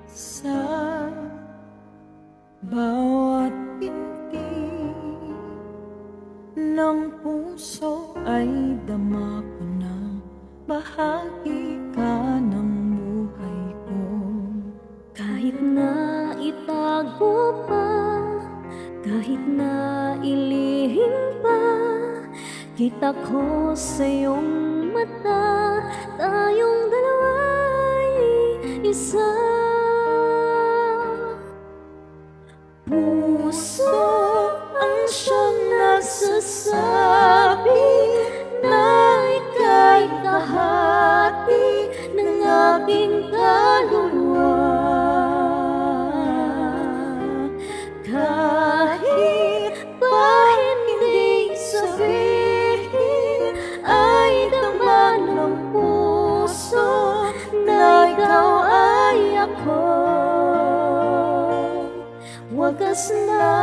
Sa bawat pinti ng puso ay dama ko na bahagi ka ng buhay ko. Kahit na itago pa, kahit na ilihim pa, kita ko sa iyong mata, tayong dalawa'y isa. Puso ang siyang nagsasabi na ika'y kahati ng aking kaluluwa. Kahit pa hindi sabihin, ay dama ng puso na ikaw ay ako. Wagas na